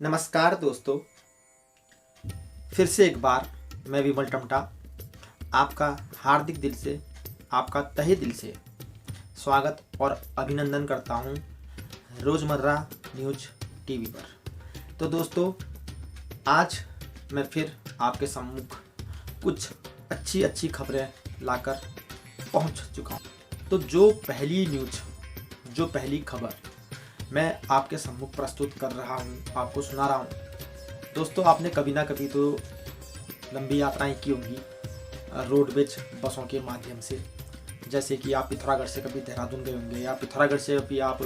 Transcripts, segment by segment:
नमस्कार दोस्तों, फिर से एक बार मैं विमल टमटा आपका हार्दिक दिल से, आपका तहे दिल से स्वागत और अभिनंदन करता हूं रोज़मर्रा न्यूज टीवी पर। तो दोस्तों, आज मैं फिर आपके सम्मुख कुछ अच्छी खबरें लाकर पहुंच चुका हूं। तो जो पहली खबर मैं आपके सम्मुख प्रस्तुत कर रहा हूँ, आपको सुना रहा हूँ। दोस्तों, आपने कभी ना कभी तो लंबी यात्राएं की होंगी रोडवेज बसों के माध्यम से। जैसे कि आप पिथौरागढ़ से कभी देहरादून गए होंगे, या पिथौरागढ़ से अभी आप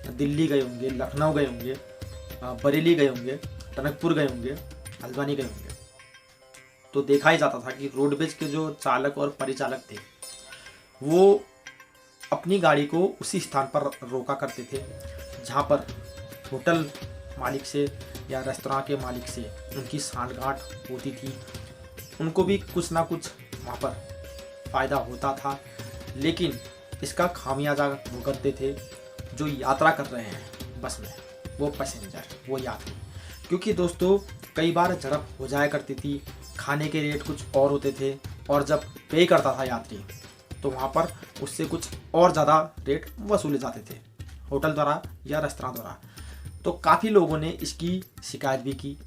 दिल्ली गए होंगे, लखनऊ गए होंगे, बरेली गए होंगे, टनकपुर गए होंगे, हल्द्वानी गए होंगे। तो देखा ही जाता था कि रोडवेज के जो चालक और परिचालक थे वो अपनी गाड़ी को उसी स्थान पर रोका करते थे जहाँ पर होटल मालिक से या रेस्तरां के मालिक से उनकी सांठगांठ होती थी। उनको भी कुछ ना कुछ वहाँ पर फ़ायदा होता था, लेकिन इसका खामियाजा भुगतते थे जो यात्रा कर रहे हैं बस में, वो पैसेंजर, वो यात्री। क्योंकि दोस्तों, कई बार झड़प हो जाया करती थी, खाने के रेट कुछ और होते थे, और जब पे करता था यात्री तो वहाँ पर उससे कुछ और ज़्यादा रेट वसूले जाते थे होटल द्वारा या रेस्तरां द्वारा। तो काफ़ी लोगों ने इसकी शिकायत भी की,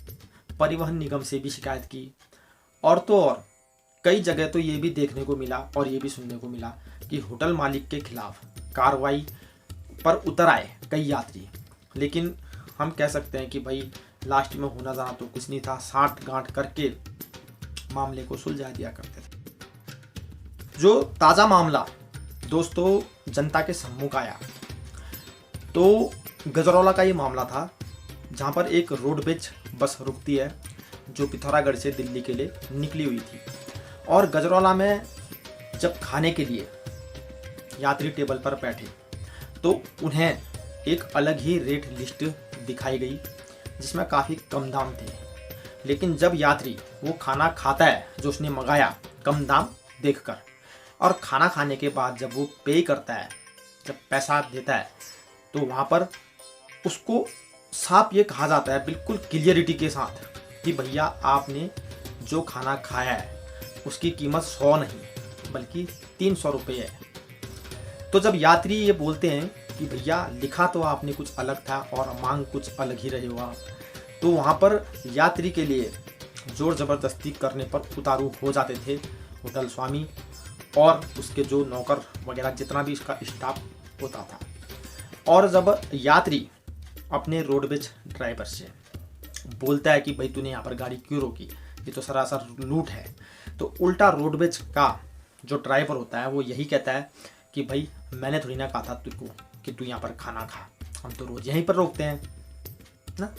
परिवहन निगम से भी शिकायत की, और तो और कई जगह तो ये भी देखने को मिला और ये भी सुनने को मिला कि होटल मालिक के खिलाफ कार्रवाई पर उतर आए कई यात्री। लेकिन हम कह सकते हैं कि भाई लास्ट में होना जाना तो कुछ नहीं था, साठ गांठ करके मामले को सुलझा दिया करते थे। जो ताज़ा मामला दोस्तों जनता के सम्मुख आया तो गजरौला का ये मामला था, जहाँ पर एक रोडवेज बस रुकती है जो पिथौरागढ़ से दिल्ली के लिए निकली हुई थी। और गजरौला में जब खाने के लिए यात्री टेबल पर बैठे तो उन्हें एक अलग ही रेट लिस्ट दिखाई गई जिसमें काफ़ी कम दाम थे। लेकिन जब यात्री वो खाना खाता है जो उसने मंगाया कम दाम देखकर, और खाना खाने के बाद जब वो पे करता है, जब पैसा देता है, तो वहाँ पर उसको साफ ये कहा जाता है बिल्कुल क्लियरिटी के साथ कि भैया आपने जो खाना खाया है उसकी कीमत 100 नहीं बल्कि 300 रुपये है। तो जब यात्री ये बोलते हैं कि भैया लिखा तो आपने कुछ अलग था और मांग कुछ अलग ही रहे हो, तो वहाँ पर यात्री के लिए जोर ज़बरदस्ती करने पर उतारू हो जाते थे होटल स्वामी और उसके जो नौकर वगैरह, जितना भी इसका स्टाफ होता था। और जब यात्री अपने रोडवेज ड्राइवर से बोलता है कि भाई तूने यहाँ पर गाड़ी क्यों रोकी, ये तो सरासर लूट है, तो उल्टा रोडवेज का जो ड्राइवर होता है वो यही कहता है कि भाई मैंने थोड़ी ना कहा था तुझको कि तू यहाँ पर खाना खा, हम तो रोज़ यहीं पर रोकते हैं ना।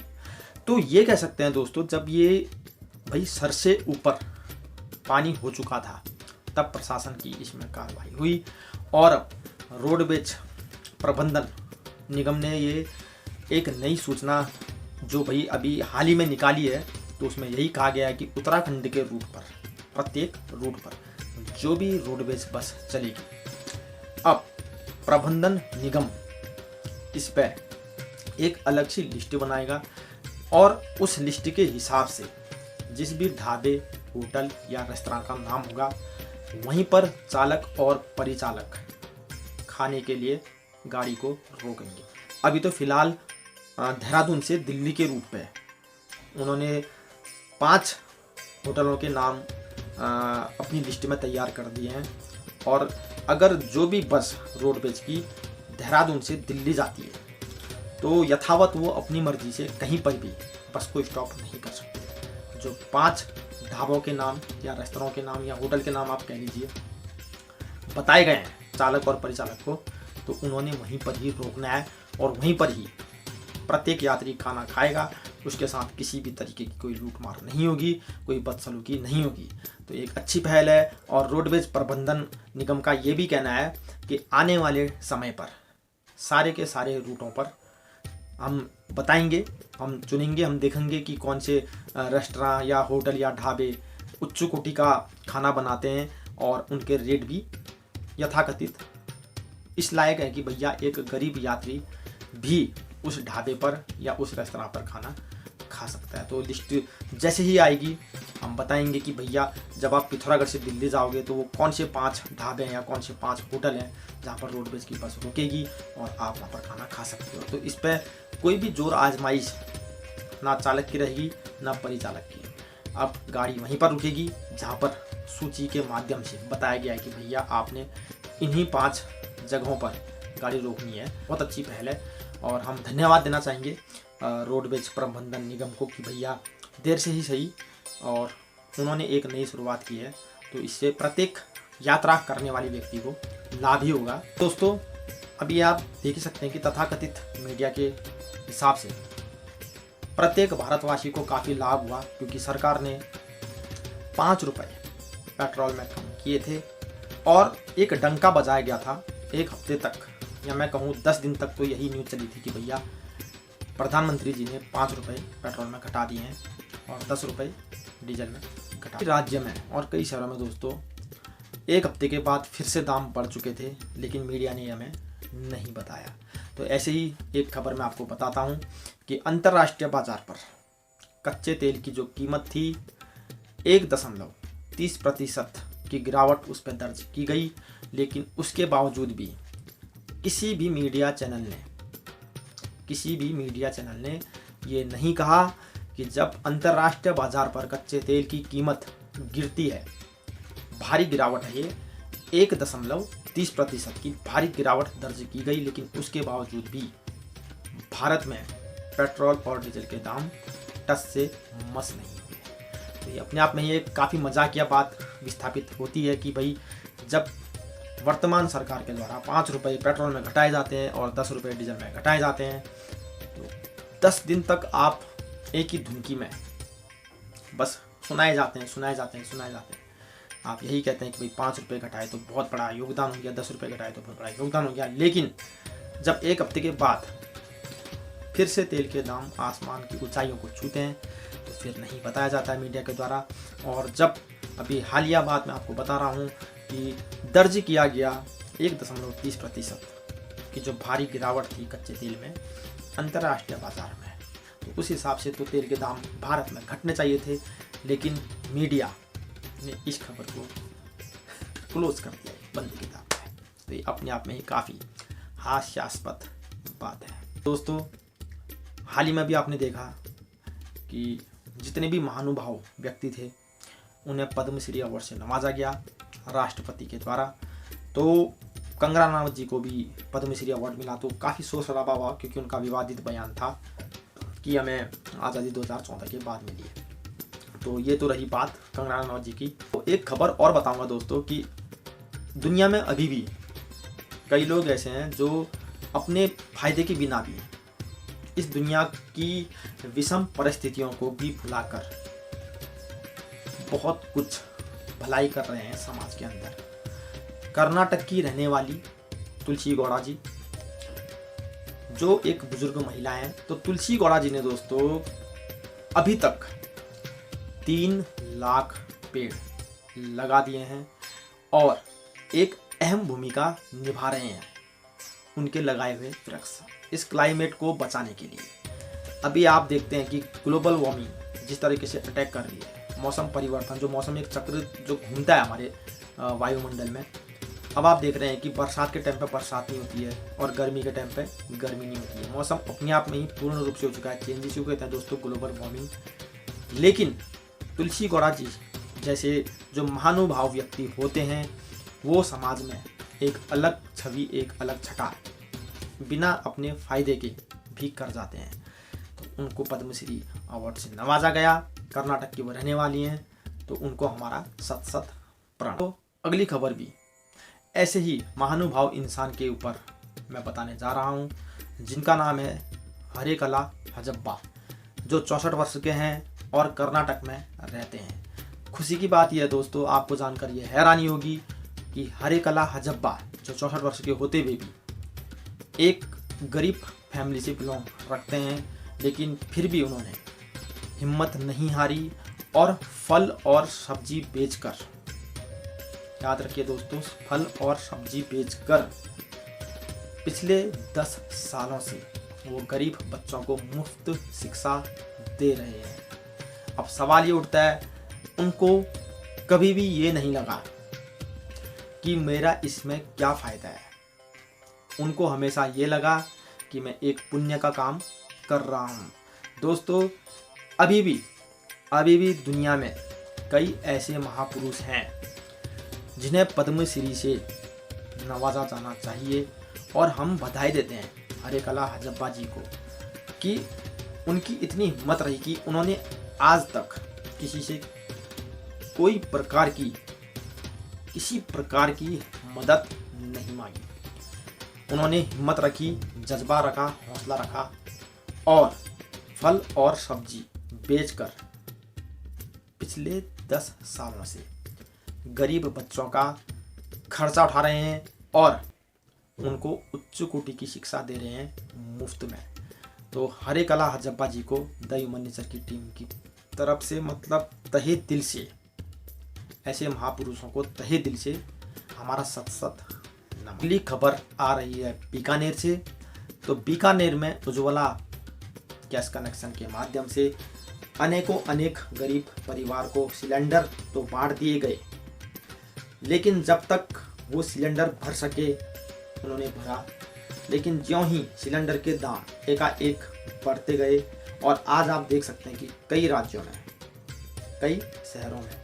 तो ये कह सकते हैं दोस्तों, जब ये भाई सर से ऊपर पानी हो चुका था तब प्रशासन की इसमें कार्रवाई हुई, और रोडवेज प्रबंधन निगम ने ये एक नई सूचना जो भाई अभी हाल ही में निकाली है, तो उसमें यही कहा गया है कि उत्तराखंड के रूट पर, प्रत्येक रूट पर जो भी रोडवेज बस चलेगी, अब प्रबंधन निगम इस पर एक अलग सी लिस्ट बनाएगा, और उस लिस्ट के हिसाब से जिस भी ढाबे, होटल या रेस्तरां का नाम होगा वहीं पर चालक और परिचालक खाने के लिए गाड़ी को रोकेंगे। अभी तो फिलहाल देहरादून से दिल्ली के रूट पे उन्होंने 5 होटलों के नाम अपनी लिस्ट में तैयार कर दिए हैं, और अगर जो भी बस रोडवेज की देहरादून से दिल्ली जाती है तो यथावत वो अपनी मर्जी से कहीं पर भी बस को स्टॉप नहीं कर सकते। जो 5 ढाबों के नाम या रेस्तरां के नाम या होटल के नाम आप कह लीजिए बताए गए हैं चालक और परिचालक को, तो उन्होंने वहीं पर ही रोकना है और वहीं पर ही प्रत्येक यात्री खाना खाएगा। उसके साथ किसी भी तरीके की कोई लूटमार नहीं होगी, कोई बदसलूकी नहीं होगी। तो एक अच्छी पहल है, और रोडवेज प्रबंधन निगम का ये भी कहना है कि आने वाले समय पर सारे के सारे रूटों पर हम बताएंगे, हम चुनेंगे, हम देखेंगे कि कौन से रेस्टोरेंट या होटल या ढाबे उच्च कोटि का खाना बनाते हैं, और उनके रेट भी यथाकथित इस लायक है कि भैया एक गरीब यात्री भी उस ढाबे पर या उस रेस्तरां पर खाना खा सकता है। तो लिस्ट जैसे ही आएगी हम बताएंगे कि भैया जब आप पिथौरागढ़ से दिल्ली जाओगे तो वो कौन से 5 ढाबे हैं या कौन से 5 होटल हैं जहाँ पर रोडवेज की बस रुकेगी और आप वहाँ पर खाना खा सकते हो। तो इस पर कोई भी जोर आजमाइश ना चालक की रहेगी ना परिचालक की। अब गाड़ी वहीं पर रुकेगी जहाँ पर सूची के माध्यम से बताया गया है कि भैया आपने इन्हीं 5 जगहों पर गाड़ी रोकनी है। बहुत अच्छी पहल है और हम धन्यवाद देना चाहेंगे रोडवेज प्रबंधन निगम को कि भैया देर से ही सही और उन्होंने एक नई शुरुआत की है। तो इससे प्रत्येक यात्रा करने वाले व्यक्ति को लाभ ही होगा। दोस्तों अभी आप देख ही सकते हैं कि तथाकथित मीडिया के हिसाब से प्रत्येक भारतवासी को काफ़ी लाभ हुआ क्योंकि सरकार ने 5 रुपये पेट्रोल में कम किए थे और एक डंका बजाया गया था एक हफ्ते तक, या मैं कहूँ 10 दिन तक तो यही न्यूज़ चली थी कि भैया प्रधानमंत्री जी ने 5 रुपये पेट्रोल में घटा दिए हैं और 10 रुपये डीजल में घटा। राज्य में और कई शहरों में दोस्तों एक हफ्ते के बाद फिर से दाम बढ़ चुके थे लेकिन मीडिया ने हमें नहीं बताया। तो ऐसे ही एक खबर मैं आपको बताता हूँ कि अंतर्राष्ट्रीय बाजार पर कच्चे तेल की जो कीमत थी 1.30% की गिरावट उस पर दर्ज की गई, लेकिन उसके बावजूद भी किसी भी मीडिया चैनल ने ये नहीं कहा कि जब अंतर्राष्ट्रीय बाजार पर कच्चे तेल की कीमत गिरती है, भारी गिरावट है ये 1.30% की भारी गिरावट दर्ज की गई, लेकिन उसके बावजूद भी भारत में पेट्रोल और डीजल के दाम टस से मस नहीं हुए। तो ये अपने आप में ये काफ़ी मजाकिया बात विस्थापित होती है कि भाई जब वर्तमान सरकार के द्वारा 5 रुपये पेट्रोल में घटाए जाते हैं और 10 रुपये डीजल में घटाए जाते हैं, तो 10 दिन तक आप एक ही धुनकी में बस सुनाए जाते हैं। आप यही कहते हैं कि भाई 5 रुपये घटाए तो बहुत बड़ा योगदान हो गया, 10 रुपये घटाए तो बहुत बड़ा योगदान हो गया, लेकिन जब एक हफ्ते के बाद फिर से तेल के दाम आसमान की ऊंचाइयों को छूते हैं तो फिर नहीं बताया जाता है मीडिया के द्वारा। और जब अभी हालिया बात मैं आपको बता रहा हूँ कि दर्ज किया गया 1.30% की जो भारी गिरावट थी कच्चे तेल में अंतर्राष्ट्रीय बाजार में, तो उस हिसाब से तो तेल के दाम भारत में घटने चाहिए थे, लेकिन मीडिया ने इस खबर को क्लोज कर दिया, बंद किताब है। तो ये अपने आप में ही काफ़ी हास्यास्पद बात है। दोस्तों हाल ही में भी आपने देखा कि जितने भी महानुभाव व्यक्ति थे उन्हें पद्मश्री अवार्ड से नवाजा गया राष्ट्रपति के द्वारा। तो कंगना रनावत जी को भी पद्मश्री अवार्ड मिला, तो काफ़ी शोर शराबा हुआ क्योंकि उनका विवादित बयान था कि हमें आज़ादी 2014 के बाद मिली है। तो ये तो रही बात कंगना रनावत जी की। तो एक खबर और बताऊंगा दोस्तों कि दुनिया में अभी भी कई लोग ऐसे हैं जो अपने फायदे के बिना भी इस दुनिया की विषम परिस्थितियों को भी भुलाकर बहुत कुछ भलाई कर रहे हैं समाज के अंदर। कर्नाटक की रहने वाली तुलसी गौड़ा जी जो एक बुजुर्ग महिला हैं, तो तुलसी गौड़ा जी ने दोस्तों अभी तक 3 लाख पेड़ लगा दिए हैं और एक अहम भूमिका निभा रहे हैं उनके लगाए हुए वृक्ष इस क्लाइमेट को बचाने के लिए। अभी आप देखते हैं कि ग्लोबल वार्मिंग जिस तरीके से अटैक कर रही है, मौसम परिवर्तन जो मौसम एक चक्र जो घूमता है हमारे वायुमंडल में, अब आप देख रहे हैं कि बरसात के टाइम पे बरसात नहीं होती है और गर्मी के टाइम पे गर्मी नहीं होती है। मौसम अपने आप में ही पूर्ण रूप से हो चुका है, चेंजेस हो गए थे दोस्तों, ग्लोबल वार्मिंग। लेकिन तुलसी गौड़ा जी जैसे जो महानुभाव व्यक्ति होते हैं वो समाज में एक अलग छवि, एक अलग छटा बिना अपने फायदे के भी कर जाते हैं। तो उनको पद्मश्री अवार्ड से नवाजा गया। कर्नाटक की वो रहने वाली हैं, तो उनको हमारा सत सत प्रणाम। तो अगली खबर भी ऐसे ही महानुभाव इंसान के ऊपर मैं बताने जा रहा हूँ, जिनका नाम है हरेकला हजब्बा, जो 64 वर्ष के हैं और कर्नाटक में रहते हैं। खुशी की बात यह है दोस्तों, आपको जानकर ये हैरानी होगी कि हरेकला हजब्बा जो 64 वर्ष के होते हुए भी एक गरीब फैमिली से बिलोंग रखते हैं, लेकिन फिर भी उन्होंने हिम्मत नहीं हारी और फल और सब्जी बेचकर, याद रखिए दोस्तों, फल और सब्जी बेचकर पिछले 10 सालों से वो गरीब बच्चों को मुफ्त शिक्षा दे रहे हैं। अब सवाल ये उठता है, उनको कभी भी ये नहीं लगा कि मेरा इसमें क्या फ़ायदा है। उनको हमेशा ये लगा कि मैं एक पुण्य का काम कर रहा हूँ। दोस्तों, अभी भी दुनिया में कई ऐसे महापुरुष हैं जिन्हें पद्मश्री से नवाजा जाना चाहिए, और हम बधाई देते हैं हरेकला हजब्बा जी को कि उनकी इतनी हिम्मत रही कि उन्होंने आज तक किसी से किसी प्रकार की मदद नहीं मांगी। उन्होंने हिम्मत रखी, जज्बा रखा, हौसला रखा, और फल और सब्जी बेचकर पिछले 10 सालों से गरीब बच्चों का खर्चा उठा रहे हैं और उनको उच्च कोटि की शिक्षा दे रहे हैं मुफ्त में। तो हरेकला हजब्बा जी को द ह्यूमन नेचर की टीम की तरफ से, मतलब तहे दिल से, ऐसे महापुरुषों को तहे दिल से हमारा सत नमन। अगली खबर आ रही है बीकानेर से। तो बीकानेर में उज्ज्वला गैस कनेक्शन के माध्यम से अनेक गरीब परिवार को सिलेंडर तो बांट दिए गए, लेकिन जब तक वो सिलेंडर भर सके उन्होंने भरा, लेकिन ज्यों ही सिलेंडर के दाम एकाएक बढ़ते गए, और आज आप देख सकते हैं कि कई राज्यों में, कई शहरों में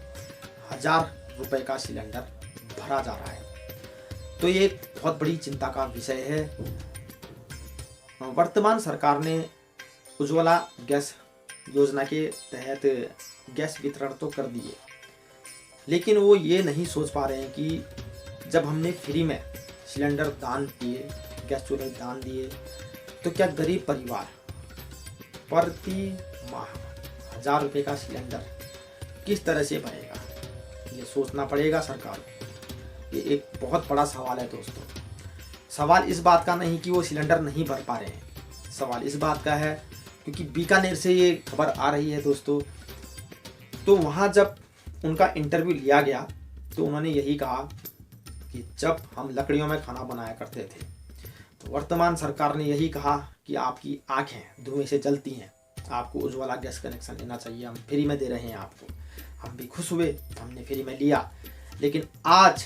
1000 रुपए का सिलेंडर भरा जा रहा है। तो ये एक बहुत बड़ी चिंता का विषय है। वर्तमान सरकार ने उज्ज्वला गैस योजना के तहत गैस वितरण तो कर दिए, लेकिन वो ये नहीं सोच पा रहे हैं कि जब हमने फ्री में सिलेंडर दान दिए, गैस चूल्हे दान दिए, तो क्या गरीब परिवार प्रति माह 1000 रुपये का सिलेंडर किस तरह से भरेगा, ये सोचना पड़ेगा सरकार को। ये एक बहुत बड़ा सवाल है दोस्तों। सवाल इस बात का नहीं कि वो सिलेंडर नहीं भर पा रहे हैं, सवाल इस बात का है क्योंकि बीकानेर से ये खबर आ रही है दोस्तों। तो वहाँ जब उनका इंटरव्यू लिया गया तो उन्होंने यही कहा कि जब हम लकड़ियों में खाना बनाया करते थे तो वर्तमान सरकार ने यही कहा कि आपकी आंखें धुएं से जलती हैं, आपको उज्ज्वला गैस कनेक्शन लेना चाहिए, हम फ्री में दे रहे हैं आपको। हम भी खुश हुए, हमने फ्री में लिया, लेकिन आज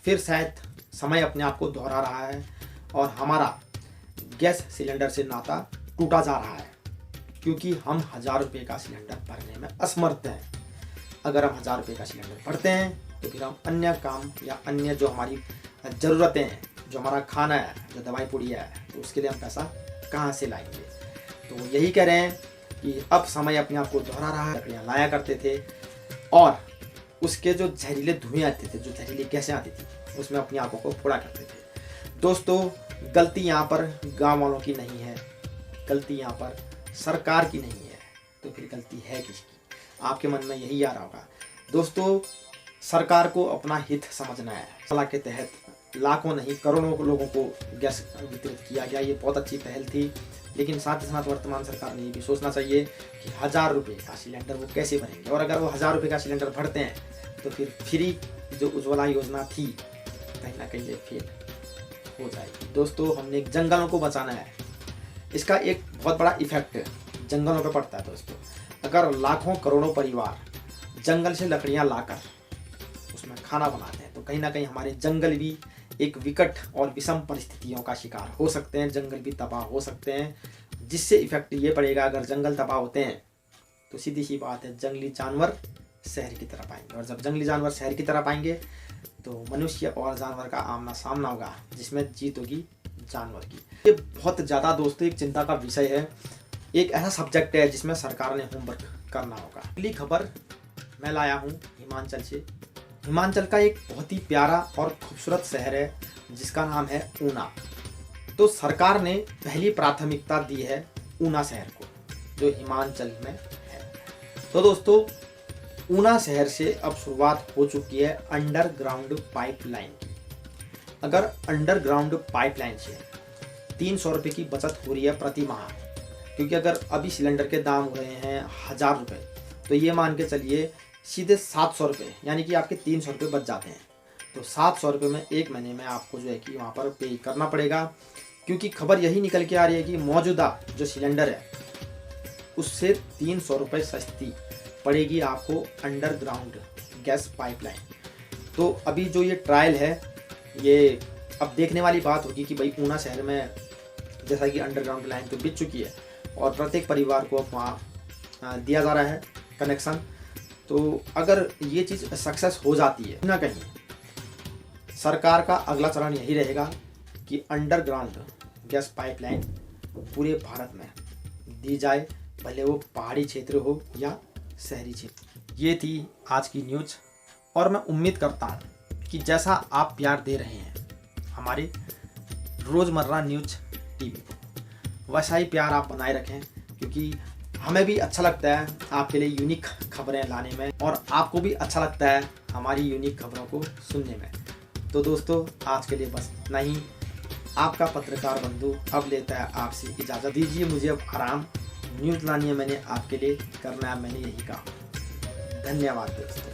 फिर शायद समय अपने आप को दोहरा रहा है और हमारा गैस सिलेंडर से नाता टूटा जा रहा है, क्योंकि हम 1000 रुपये का सिलेंडर भरने में असमर्थ हैं। अगर हम 1000 रुपये का सिलेंडर भरते हैं तो फिर हम अन्य काम या अन्य जो हमारी ज़रूरतें हैं, जो हमारा खाना है, जो दवाई पुड़िया है, तो उसके लिए हम पैसा कहाँ से लाएंगे। तो वो यही कह रहे हैं कि अब समय अपने आप को दोहरा रहा है। लकड़ियाँ लाया करते थे और उसके जो जहरीले धुएँ आते थे, जो जहरीली गैसें आती थी, उसमें अपनी आंखों को फोड़ा करते थे। दोस्तों, गलती यहाँ पर गाँव वालों की नहीं है, गलती यहाँ पर सरकार की नहीं है, तो फिर गलती है किसकी? आपके मन में यही आ रहा होगा। दोस्तों, सरकार को अपना हित समझना है। सलाह के तहत लाखों नहीं करोड़ों लोगों को गैस वितरित किया गया, ये बहुत अच्छी पहल थी, लेकिन साथ ही साथ वर्तमान सरकार ने ये भी सोचना चाहिए कि 1000 रुपये का सिलेंडर वो कैसे भरेंगे, और अगर वो 1000 रुपये का सिलेंडर भरते हैं तो फिर फ्री जो उज्ज्वला योजना थी कहीं ना कहीं ये फेल हो जाएगी। दोस्तों, हमने जंगलों को बचाना है, इसका एक बहुत बड़ा इफेक्ट जंगलों पर पड़ता है। दोस्तों, अगर लाखों करोड़ों परिवार जंगल से लकड़ियां लाकर उसमें खाना बनाते हैं तो कहीं ना कहीं हमारे जंगल भी एक विकट और विषम परिस्थितियों का शिकार हो सकते हैं, जंगल भी तबाह हो सकते हैं, जिससे इफेक्ट ये पड़ेगा, अगर जंगल तबाह होते हैं तो सीधी सी बात है, जंगली जानवर शहर की तरफ आएंगे, और जब जंगली जानवर शहर की तरफ आएंगे तो मनुष्य और जानवर का आमना सामना होगा, जिसमें जीत होगी जानवर की। ये बहुत ज़्यादा दोस्तों एक चिंता का विषय है, एक ऐसा सब्जेक्ट है जिसमें सरकार ने होमवर्क करना होगा। अगली खबर मैं लाया हूँ हिमाचल से। हिमाचल का एक बहुत ही प्यारा और खूबसूरत शहर है जिसका नाम है ऊना। तो सरकार ने पहली प्राथमिकता दी है ऊना शहर को, जो हिमाचल में है। तो दोस्तों, ऊना शहर से अब शुरुआत हो चुकी है अंडरग्राउंड पाइपलाइन की। अगर अंडरग्राउंड पाइपलाइन से 300 रुपये की बचत हो रही है प्रति माह, क्योंकि अगर अभी सिलेंडर के दाम हो रहे हैं 1000 रुपये, तो ये मान के चलिए सीधे 700 रुपये, यानी कि आपके 300 रुपये बच जाते हैं। तो 700 रुपये में एक महीने में आपको जो है कि वहाँ पर पे करना पड़ेगा, क्योंकि खबर यही निकल के आ रही है कि मौजूदा जो सिलेंडर है उससे 300 रुपये सस्ती पड़ेगी आपको अंडरग्राउंड गैस पाइपलाइन। तो अभी जो ये ट्रायल है, ये अब देखने वाली बात होगी कि भाई ऊना शहर में जैसा कि अंडरग्राउंड लाइन तो बिक चुकी है और प्रत्येक परिवार को अब वहाँ दिया जा रहा है कनेक्शन। तो अगर ये चीज़ सक्सेस हो जाती है ना, कहीं सरकार का अगला चरण यही रहेगा कि अंडरग्राउंड गैस पाइपलाइन पूरे भारत में दी जाए, भले वो पहाड़ी क्षेत्र हो या शहरी क्षेत्र। ये थी आज की न्यूज़ और मैं उम्मीद करता हूँ कि जैसा आप प्यार दे रहे हैं हमारे रोज़मर्रा न्यूज़ टीवी को, वैसा ही प्यार आप बनाए रखें, क्योंकि हमें भी अच्छा लगता है आपके लिए यूनिक खबरें लाने में और आपको भी अच्छा लगता है हमारी यूनिक खबरों को सुनने में। तो दोस्तों आज के लिए बस इतना ही। आपका पत्रकार बंधु अब लेता है आपसे इजाज़त। दीजिए मुझे अब आराम। न्यूज़ लानी है मैंने आपके लिए, करना है मैंने यही कहा। धन्यवाद दोस्तों।